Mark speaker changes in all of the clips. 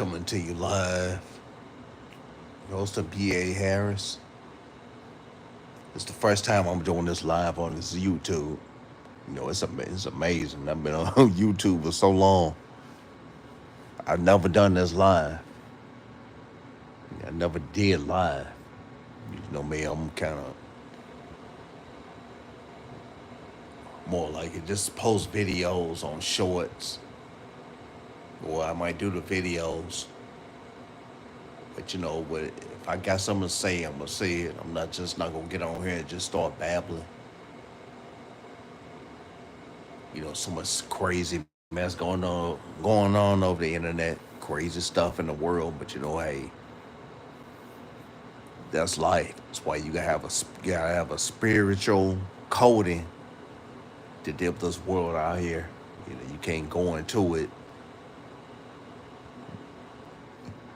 Speaker 1: Coming to you live. Host of B.A. Harris. It's the first time I'm doing this live on this YouTube. It's amazing. I've been on YouTube for so long. I've never done this live. I never did live. You know me, I'm kind of more like it. Just post videos on shorts, or I might do the videos. But if I got something to say, I'm gonna say it. I'm not just not gonna get on here and just start babbling. So much crazy mess going on over the internet, crazy stuff in the world. But hey, that's life. That's why you gotta have a spiritual coding to deal with this world out here. You can't go into it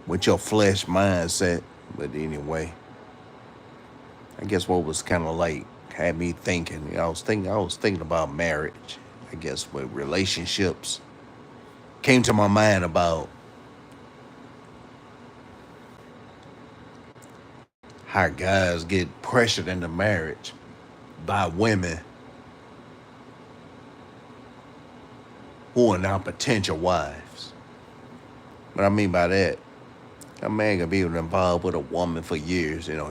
Speaker 1: with your flesh mindset. But anyway, I guess what was kind of like had me thinking. I was thinking about marriage. I guess with relationships came to my mind about how guys get pressured into marriage by women who are now potential wives. What I mean by that, a man can be involved with a woman for years. I don't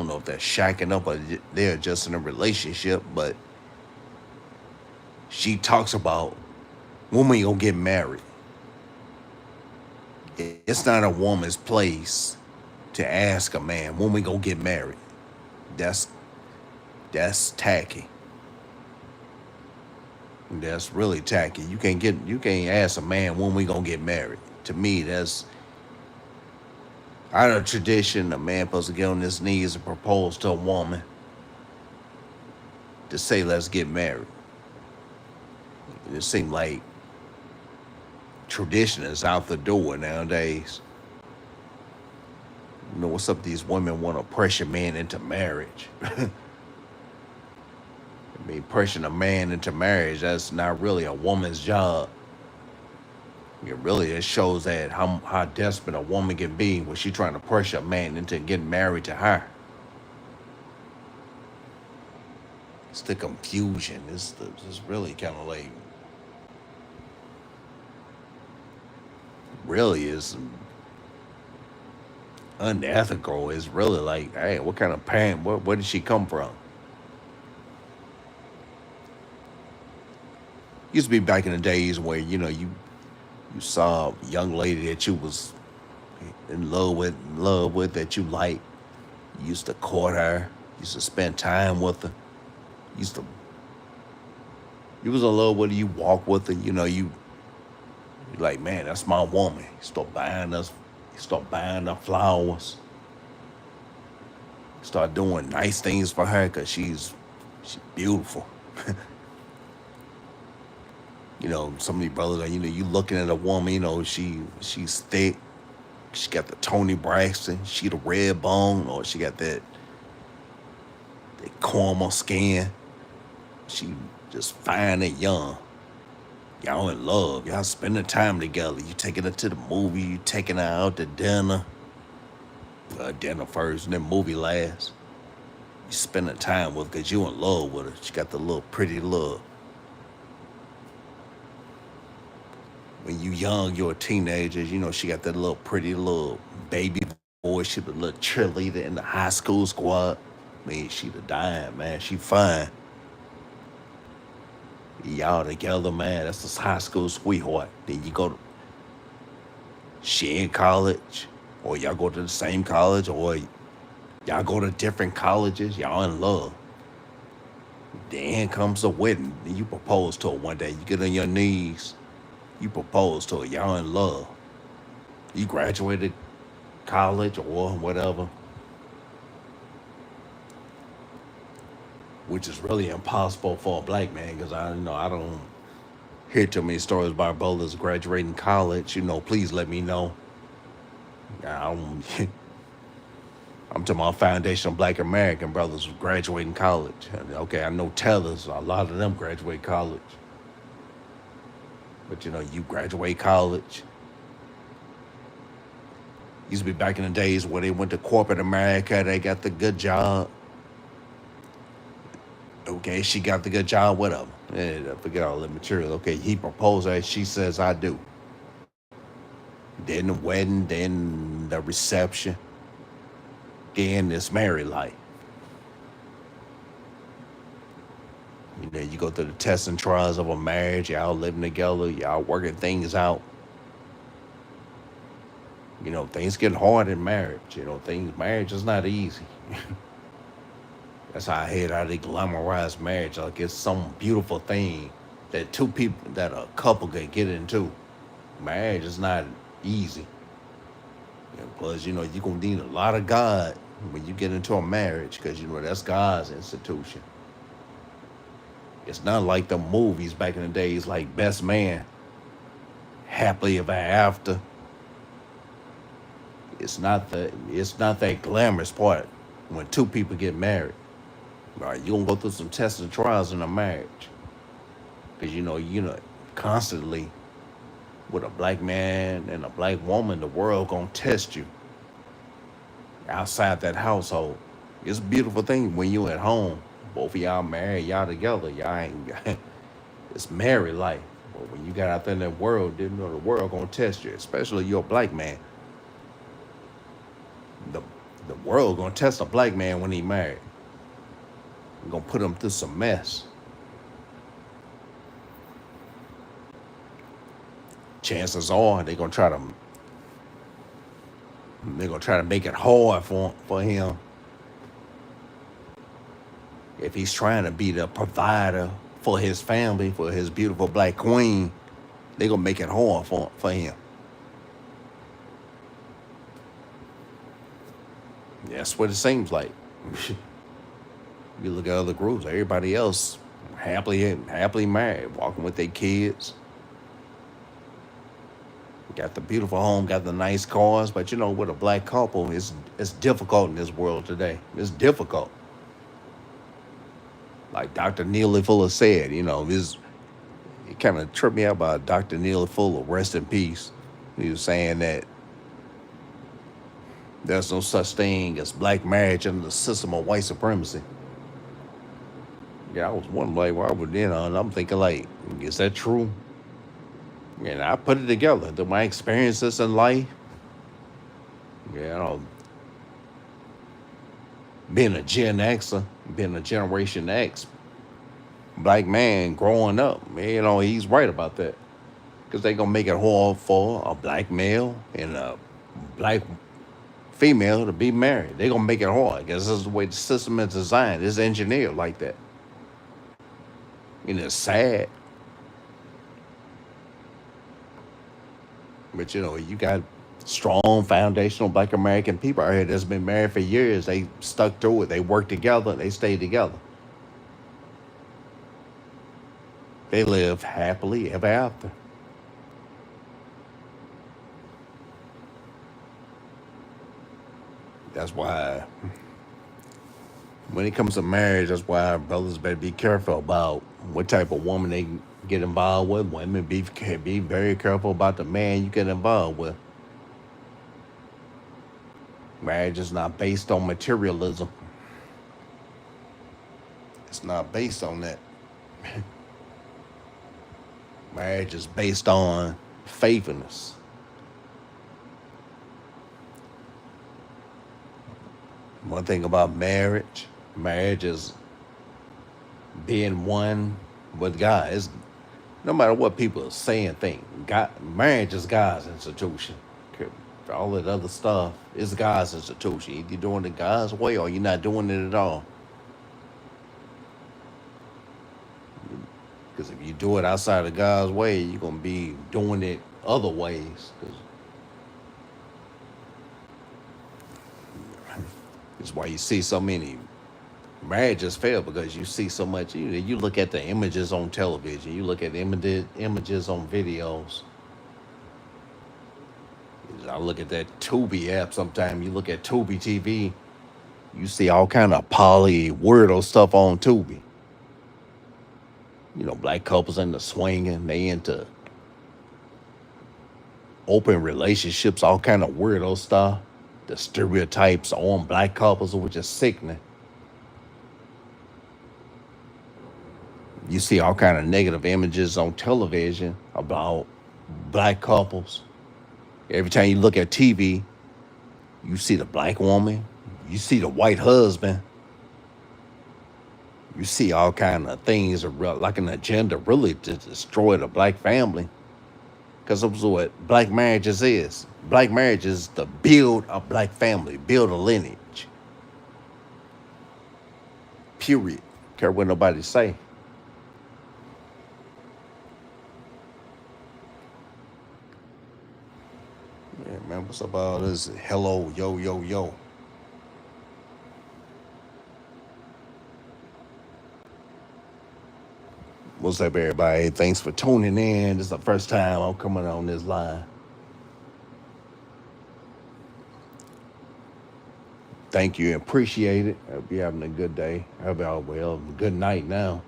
Speaker 1: know if they're shacking up or they're just in a relationship, but she talks about when we gonna get married. It's not a woman's place to ask a man when we gonna get married. That's that's tacky. That's really tacky. You can't ask a man when we gonna get married. To me, that's out of tradition. A man supposed to get on his knees and propose to a woman to say let's get married. It seems like tradition is out the door nowadays. What's up? These women want to pressure men into marriage. I mean, pressuring a man into marriage, that's not really a woman's job. It really just shows that how desperate a woman can be when she trying to pressure a man into getting married to her. It's the confusion. It's really kind of like, really is unethical. It's really like, hey, what kind of parent, where did she come from? Used to be back in the days where, you saw a young lady that you was in love with that you liked. You used to court her, used to spend time with her, used to you was in love with her, you walk with her, you like, man, that's my woman. You start buying her flowers, start doing nice things for her because she's beautiful. Some of these brothers are, you looking at a woman, she's thick, she got the Tony Braxton, she the red bone, or she got that caramel skin. She just fine and young. Y'all in love. Y'all spending time together. You taking her to the movie. You taking her out to dinner. Dinner first, and then movie last. You spending time with her because you in love with her. She got the little pretty look. When you young, you're a teenager. She got that little pretty little baby voice. She the little cheerleader in the high school squad. Man, she the dime, man. She fine. Y'all together, man. That's this high school sweetheart. Then she in college, or y'all go to the same college, or y'all go to different colleges. Y'all in love. Then comes the wedding. Then you propose to her one day. You get on your knees. You propose to her. Y'all in love. You graduated college or whatever, which is really impossible for a black man because I don't hear too many stories about brothers graduating college. Please let me know. I don't, I'm talking about foundational black American brothers graduating college. Okay, I know tellers, a lot of them graduate college. But you graduate college, Used to be back in the days where they went to corporate America, they got the good job. Okay, she got the good job, whatever. And I forget all the material. Okay, he proposed her, she says, I do. Then the wedding, then the reception, then this married life. You know, you go through the tests and trials of a marriage, y'all living together, y'all working things out. You know, things get hard in marriage. You know, marriage is not easy. That's how I hate how they glamorize marriage like it's some beautiful thing that two people, that a couple could get into. Marriage is not easy. And plus, you know, you're going to need a lot of God when you get into a marriage because, you know, that's God's institution. It's not like the movies back in the days like Best Man, Happily Ever After. It's not that glamorous part when two people get married. All right, you're gonna go through some tests and trials in a marriage. Because you know, constantly with a black man and a black woman, the world gonna test you outside that household. It's a beautiful thing when you at home. Both of y'all married, y'all together, y'all ain't it's married life. But when you got out there in that world, didn't know the world gonna test you, especially you're a black man. The the world gonna test a black man when he married. Gonna put him through some mess. Chances are they're gonna try to make it hard for him if he's trying to be the provider for his family, for his beautiful black queen. They're gonna make it hard for him. That's what it seems like. You look at other groups, everybody else happily married, walking with their kids, got the beautiful home, got the nice cars. But you know, with a black couple, it's difficult in this world today. It's difficult. Like Dr. Neely Fuller said, you know, it kind of tripped me out about Dr. Neely Fuller, rest in peace. He was saying that there's no such thing as black marriage under the system of white supremacy. Yeah, I was wondering, like, why would, and I'm thinking, like, is that true? And I put it together. Through my experiences in life, you know, being a Gen Xer, being a Generation X, black man growing up, you know, he's right about that. Because they going to make it hard for a black male and a black female to be married. They going to make it hard because this is the way the system is designed. It's engineered like that. And it's sad. But you know, you got strong foundational black American people out here that's been married for years. They stuck through it. They worked together. They stayed together. They live happily ever after. That's why when it comes to marriage, that's why brothers better be careful about what type of woman they get involved with. Women be very careful about the man you get involved with. Marriage is not based on materialism. It's not based on that. Marriage is based on faithfulness. One thing about marriage is being one with God. No matter what people are saying, think God, marriage is God's institution. All that other stuff is God's institution. Either you're doing it God's way or you're not doing it at all. Because if you do it outside of God's way, you're gonna be doing it other ways. That's why you see so many marriages fail, because you see so much. You look at the images on television, you look at images on videos. I look at that Tubi app sometimes. You look at Tubi TV, you see all kind of poly weirdo stuff on Tubi. You know, black couples into swinging, they into open relationships, all kind of weirdo stuff. The stereotypes on black couples, which is sickening. You see all kind of negative images on television about black couples. Every time you look at TV, you see the black woman, you see the white husband, you see all kind of things like an agenda really to destroy the black family. Because that's what black marriages is. Black marriage is to build a black family, build a lineage. Period. Care what nobody say. Yeah, man, what's up all this? Hello, yo, yo, yo. What's up, everybody? Thanks for tuning in. This is the first time I'm coming on this line. Thank you and appreciate it. I hope you're having a good day. I hope y'all well. Good night now.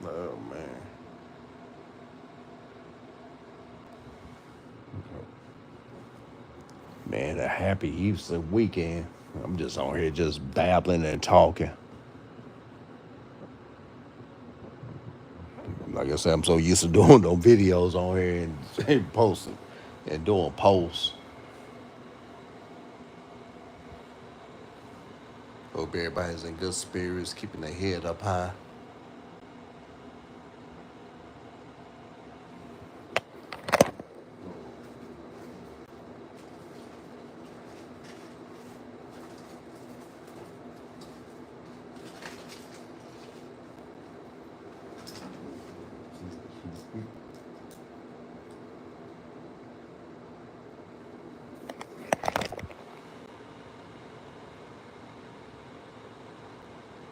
Speaker 1: Oh, man. Man, a happy Easter weekend. I'm just on here just babbling and talking. Like I said, I'm so used to doing those videos on here and posting and doing posts. Hope everybody's in good spirits, keeping their head up high.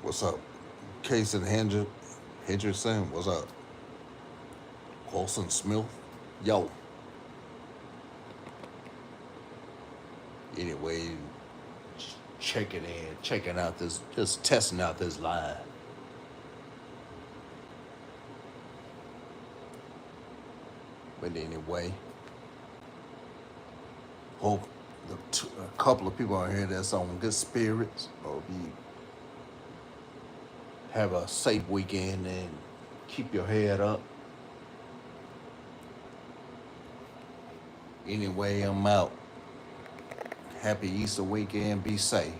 Speaker 1: What's up? Case and Hendrickson, what's up? Colson Smith, yo. Anyway, checking out this, just testing out this line. But anyway, hope a couple of people out here that's on good spirits. Hope you have a safe weekend and keep your head up. Anyway, I'm out. Happy Easter weekend. Be safe.